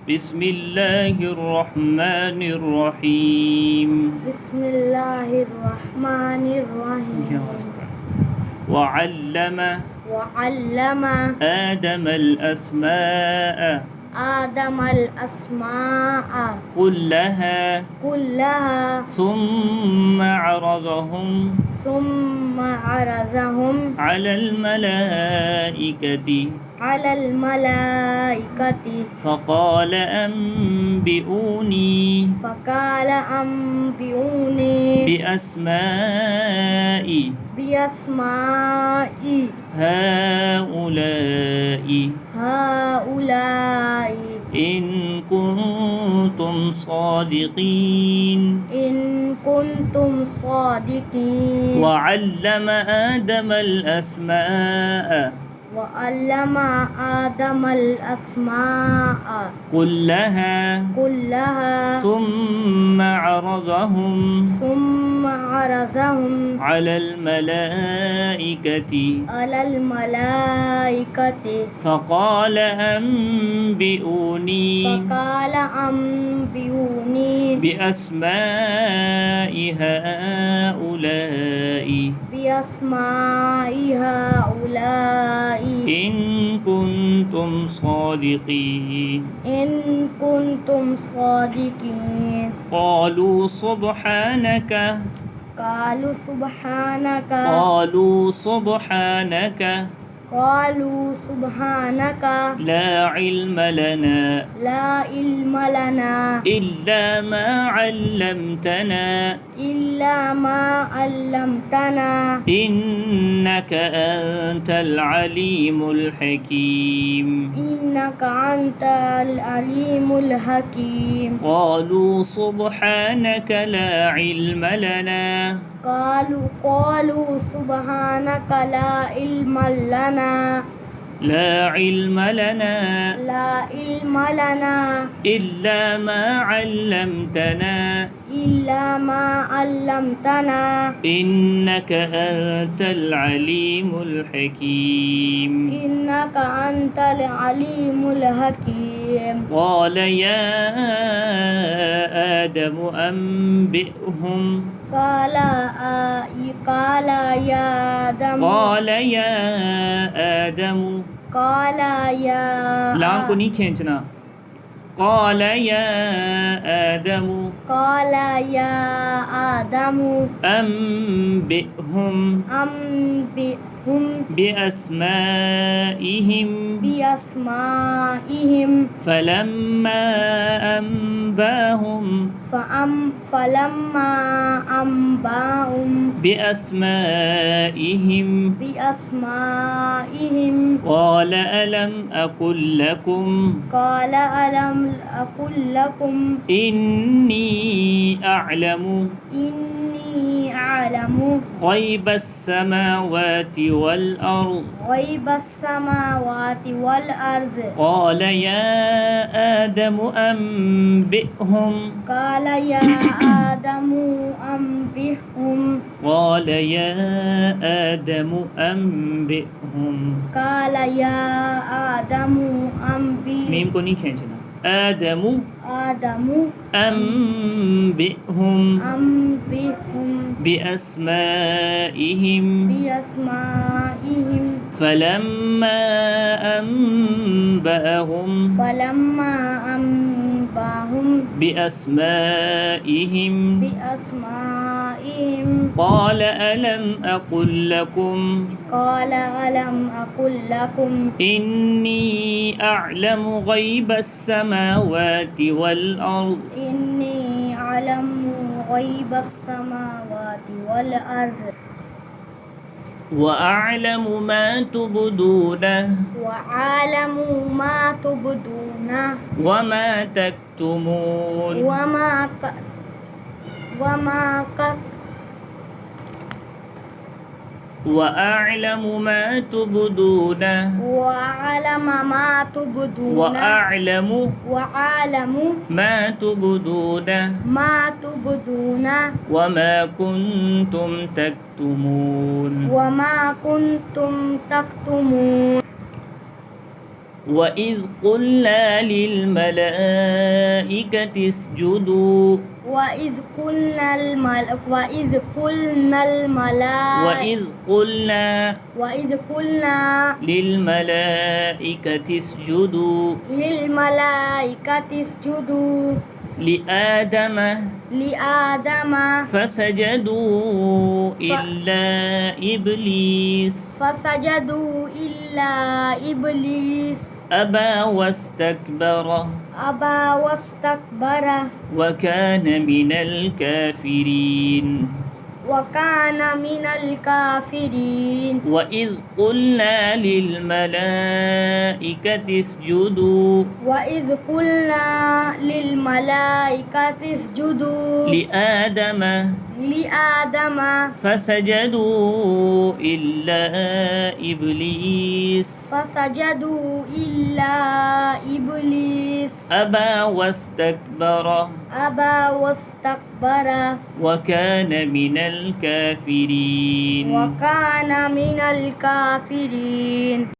بسم الله الرحمن الرحيم. بسم الله الرحمن الرحيم. وعلم وعلم آدم الأسماء آدم الأسماء كلها ثم عرضهم ثم عرضهم على الملائكة فقال أنبئوني بأسماء هؤلاء إن كنتم صادقين. وعلم آدم الأسماء كلها ثم عرضهم على الملائكة فقال أنبئوني بأسماء هؤلاء إن كنتم صادقين. قالوا سبحانك لا علم لنا إلا ما علمتنا إنك أنت العليم الحكيم. قالوا سبحانك لا علم لنا إلا ما علمتنا إنك أنت العليم الحكيم. قال يا آدم أنبئهم लाम को नहीं खींचना. قال يا آدم أنبئهم بأسمائهم فلما أنباهم بأسمائهم قال ألم أقل لكم إني أعلم غيب السماوات والأرض. قال يا آدم أنبئهم قال يا آدم أنبئهم ميم को नहीं खींचना. آدم أنبئهم بأسمائهم فلما أنبأهم بأسمائهم قال ألم أقل لكم إني أعلم غيب السماوات والأرض وأعلم ما تبدون وما تكتمون. وأعلم ما تبدون وما كنتم تكتمون. وإذ قلنا للملائكة اسجدوا وإذ قلنا الملائكة وإذ قلنا للملائكة اسجدوا للملائكة اسجدوا لآدم لآدم فسجدوا إلا إبليس فسجدوا إلا إبليس أبى واستكبر وكان من الكافرين وإذ قلنا للملائكة اسجدوا لآدم فسجدوا إلا إبليس أبى واستكبر وكان من الكافرين